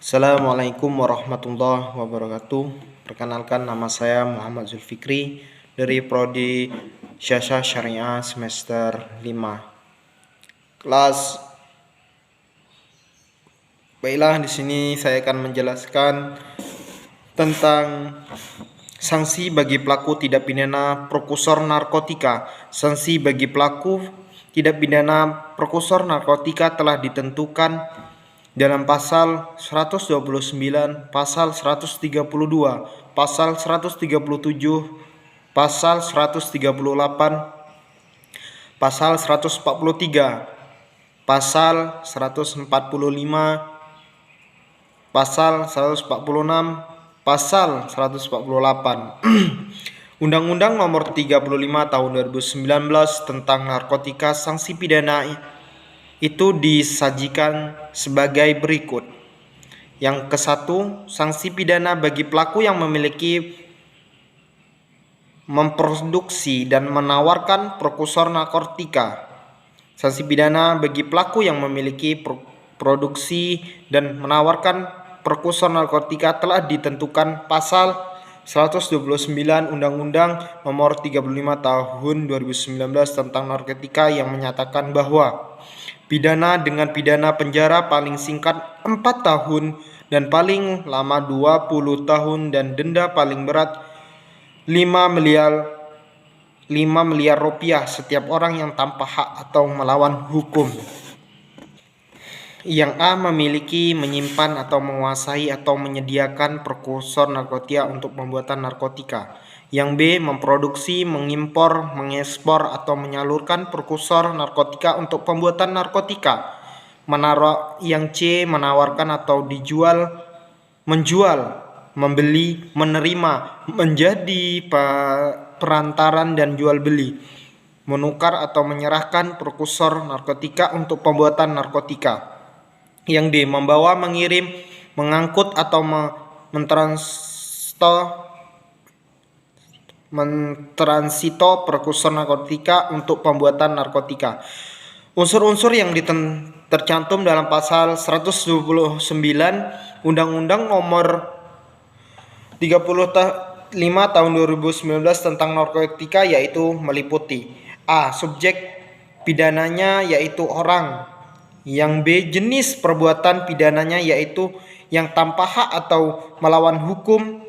Assalamualaikum warahmatullahi wabarakatuh. Perkenalkan, nama saya Muhammad Zulfikri dari Prodi Syasha Syariah semester 5. Kelas. Baiklah, di sini saya akan menjelaskan tentang sanksi bagi pelaku tindak pidana prekursor narkotika. Sanksi bagi pelaku tindak pidana prekursor narkotika telah ditentukan dalam pasal 129, pasal 132, pasal 137, pasal 138, pasal 143, pasal 145, pasal 146, pasal 148. Undang-Undang Nomor 35 Tahun 2019 tentang narkotika, sanksi pidana itu disajikan sebagai berikut. Yang ke-1, sanksi pidana bagi pelaku yang memproduksi dan menawarkan prekursor narkotika. Sanksi pidana bagi pelaku yang memiliki produksi dan menawarkan prekursor narkotika telah ditentukan pasal 129 Undang-Undang Nomor 35 Tahun 2019 tentang narkotika yang menyatakan bahwa pidana dengan pidana penjara paling singkat 4 tahun dan paling lama 20 tahun dan denda paling berat 5 miliar rupiah setiap orang yang tanpa hak atau melawan hukum. Yang A, memiliki, menyimpan atau menguasai atau menyediakan prekursor narkotika untuk pembuatan narkotika. Yang B, memproduksi, mengimpor, mengekspor atau menyalurkan prekursor narkotika untuk pembuatan narkotika. Yang C, menawarkan atau menjual, membeli, menerima, menjadi perantaran dan jual beli, menukar atau menyerahkan prekursor narkotika untuk pembuatan narkotika. Yang D, membawa, mengirim, mengangkut atau mentransito prekursor narkotika untuk pembuatan narkotika. Unsur-unsur yang tercantum dalam pasal 129 Undang-Undang Nomor 35 Tahun 2019 tentang narkotika yaitu meliputi: A, subjek pidananya yaitu orang. Yang B, jenis perbuatan pidananya yaitu yang tanpa hak atau melawan hukum.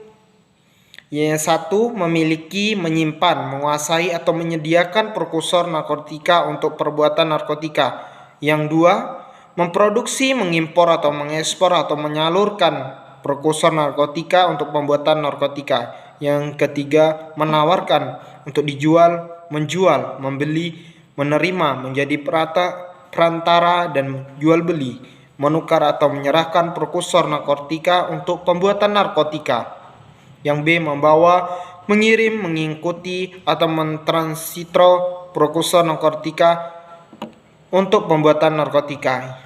Yang 1, memiliki, menyimpan, menguasai atau menyediakan prekursor narkotika untuk perbuatan narkotika. Yang 2, memproduksi, mengimpor atau mengekspor atau menyalurkan prekursor narkotika untuk pembuatan narkotika. Yang ketiga, menawarkan untuk dijual, menjual, membeli, menerima, menjadi perantara dan jual beli, menukar atau menyerahkan prekursor narkotika untuk pembuatan narkotika. Yang B, membawa, mengirim, mengikuti atau mentransito prekursor narkotika untuk pembuatan narkotika.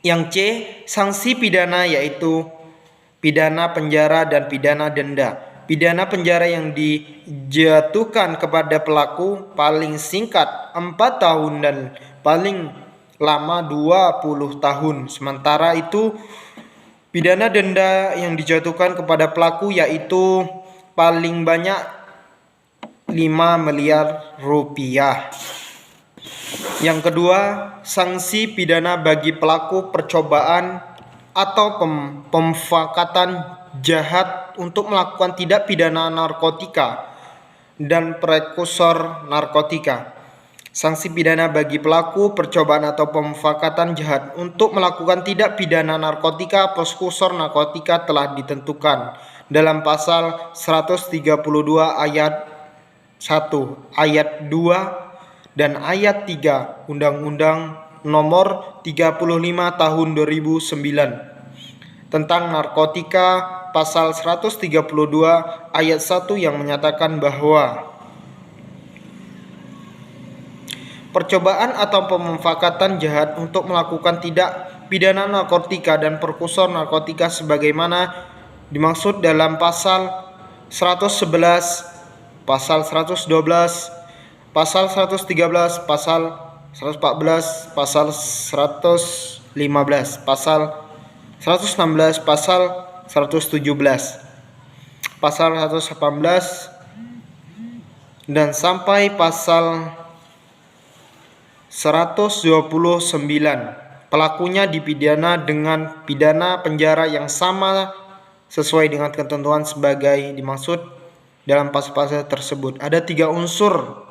Yang C, sanksi pidana yaitu pidana penjara dan pidana denda. Pidana penjara yang dijatuhkan kepada pelaku paling singkat 4 tahun dan paling lama 20 tahun. Sementara itu pidana denda yang dijatuhkan kepada pelaku yaitu paling banyak 5 miliar rupiah. Yang kedua, sanksi pidana bagi pelaku percobaan atau pemufakatan jahat untuk melakukan tindak pidana narkotika dan prekursor narkotika. Sanksi pidana bagi pelaku percobaan atau pemufakatan jahat untuk melakukan tindak pidana narkotika prekursor narkotika telah ditentukan dalam pasal 132 ayat 1, ayat 2 dan ayat 3 Undang-Undang Nomor 35 Tahun 2009 tentang narkotika, pasal 132 ayat 1 yang menyatakan bahwa percobaan atau pemufakatan jahat untuk melakukan tindak pidana narkotika dan prekursor narkotika sebagaimana dimaksud dalam pasal 111, pasal 112, pasal 113, pasal 114, pasal 115, pasal 116 pasal 117, pasal 118 dan sampai pasal 129. Pelakunya dipidana dengan pidana penjara yang sama sesuai dengan ketentuan sebagai dimaksud dalam pasal-pasal tersebut. Ada 3 unsur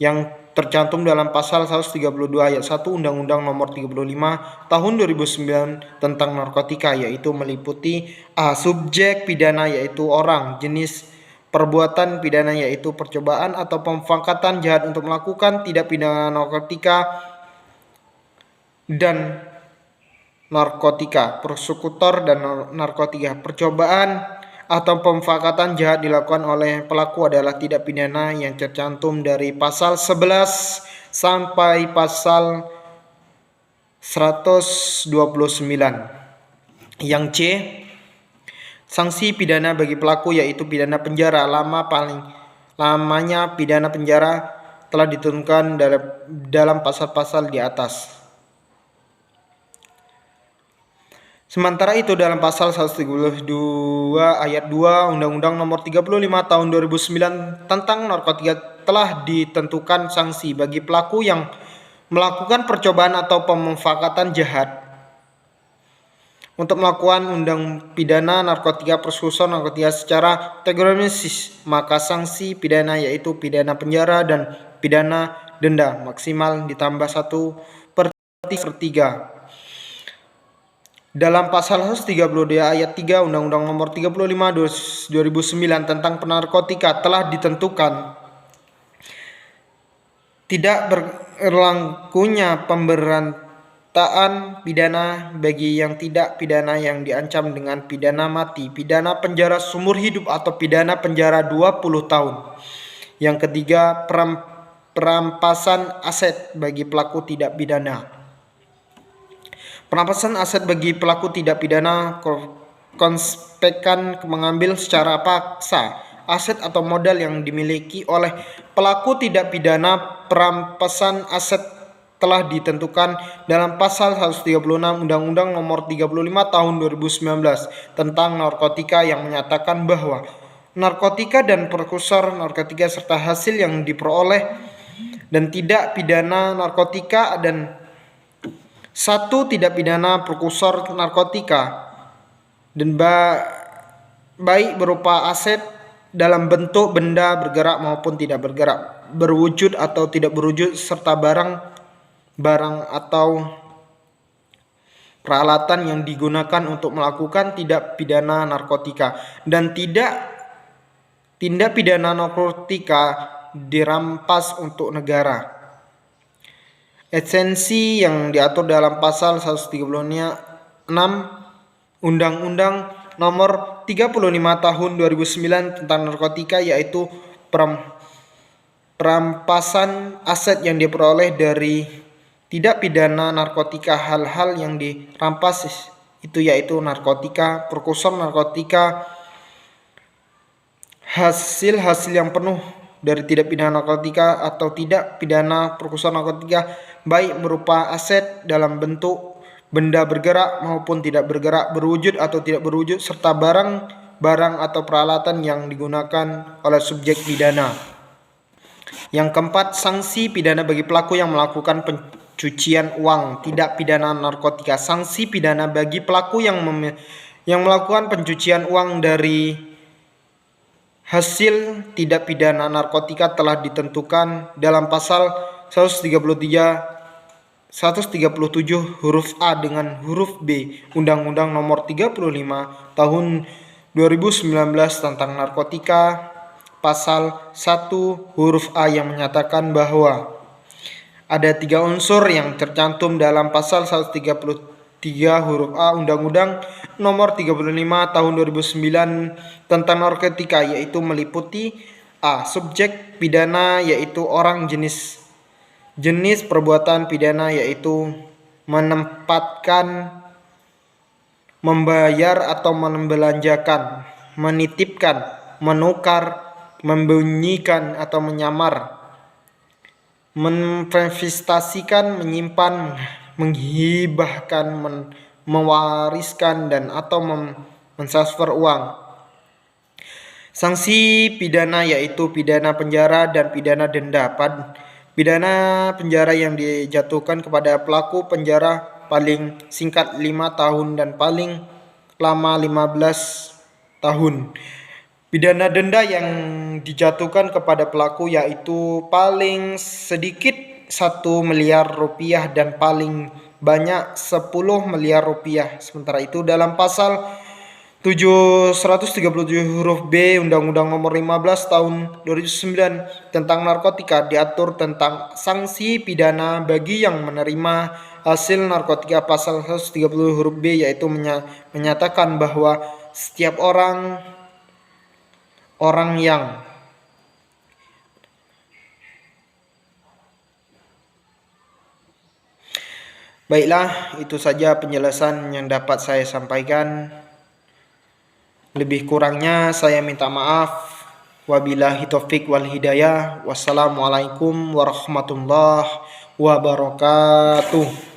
yang tercantum dalam pasal 132 ayat 1 Undang-Undang Nomor 35 Tahun 2009 tentang narkotika, yaitu meliputi A. Subjek pidana yaitu orang, jenis perbuatan pidana yaitu percobaan atau pemufakatan jahat untuk melakukan tindak pidana narkotika dan narkotika, persekutor dan narkotika. Percobaan atau pemufakatan jahat dilakukan oleh pelaku adalah tindak pidana yang tercantum dari pasal 11 sampai pasal 129. Yang C, sanksi pidana bagi pelaku yaitu pidana penjara. Paling lamanya pidana penjara telah ditentukan dalam pasal-pasal di atas. Sementara itu dalam pasal 132 ayat 2 Undang-Undang Nomor 35 Tahun 2009 tentang narkotika telah ditentukan sanksi bagi pelaku yang melakukan percobaan atau pemufakatan jahat untuk melakukan undang pidana narkotika, persekusi narkotika secara terorisme, maka sanksi pidana yaitu pidana penjara dan pidana denda maksimal ditambah 1/3. Dalam pasal 132 ayat 3 Undang-Undang Nomor 35 2009 tentang penarkotika telah ditentukan tidak berlakunya pemberantaan pidana bagi yang tidak pidana yang diancam dengan pidana mati, pidana penjara seumur hidup atau pidana penjara 20 tahun. Yang ketiga, perampasan aset bagi pelaku tidak pidana. Perampasan aset bagi pelaku tidak pidana konspekan mengambil secara paksa aset atau modal yang dimiliki oleh pelaku tidak pidana. Perampasan aset telah ditentukan dalam pasal 136 Undang-Undang Nomor 35 Tahun 2019 tentang narkotika yang menyatakan bahwa narkotika dan prekursor narkotika serta hasil yang diperoleh dan tidak pidana narkotika dan 1. Tidak pidana prekursor narkotika dan baik berupa aset dalam bentuk benda bergerak maupun tidak bergerak, berwujud atau tidak berwujud, serta barang atau peralatan yang digunakan untuk melakukan tindak pidana narkotika, dan tindak pidana narkotika dirampas untuk negara. Esensi yang diatur dalam pasal 136 Undang-Undang Nomor 35 Tahun 2009 tentang narkotika yaitu perampasan aset yang diperoleh dari tidak pidana narkotika. Hal-hal yang dirampas itu yaitu narkotika, prekursor narkotika, hasil-hasil yang penuh dari tidak pidana narkotika atau tidak pidana prekursor narkotika, baik berupa aset dalam bentuk benda bergerak maupun tidak bergerak, berwujud atau tidak berwujud, serta barang atau peralatan yang digunakan oleh subjek pidana. Yang keempat, sanksi pidana bagi pelaku yang melakukan pencucian uang tidak pidana narkotika. Sanksi pidana bagi pelaku yang melakukan pencucian uang dari hasil tidak pidana narkotika telah ditentukan dalam pasal 137 huruf A dengan huruf B Undang-Undang Nomor 35 Tahun 2019 tentang narkotika, pasal 1 huruf A yang menyatakan bahwa ada 3 unsur yang tercantum dalam pasal 133 huruf A Undang-Undang Nomor 35 Tahun 2009 tentang narkotika, yaitu meliputi A. Subjek pidana yaitu orang, jenis perbuatan pidana yaitu menempatkan, membayar atau membelanjakan, menitipkan, menukar, membunyikan atau menyamar, menginvestasikan, menyimpan, menghibahkan, mewariskan dan atau mentransfer uang. Sanksi pidana yaitu pidana penjara dan pidana denda. Pidana penjara yang dijatuhkan kepada pelaku penjara paling singkat 5 tahun dan paling lama 15 tahun. Pidana denda yang dijatuhkan kepada pelaku yaitu paling sedikit 1 miliar rupiah dan paling banyak 10 miliar rupiah. Sementara itu dalam pasal 137 huruf B Undang-Undang Nomor 15 Tahun 2009 tentang narkotika diatur tentang sanksi pidana bagi yang menerima hasil narkotika. Pasal 130 huruf B yaitu menyatakan bahwa setiap orang yang baiklah, itu saja penjelasan yang dapat saya sampaikan. Lebih kurangnya saya minta maaf. Wabillahi taufik wal hidayah. Wassalamualaikum warahmatullahi wabarakatuh.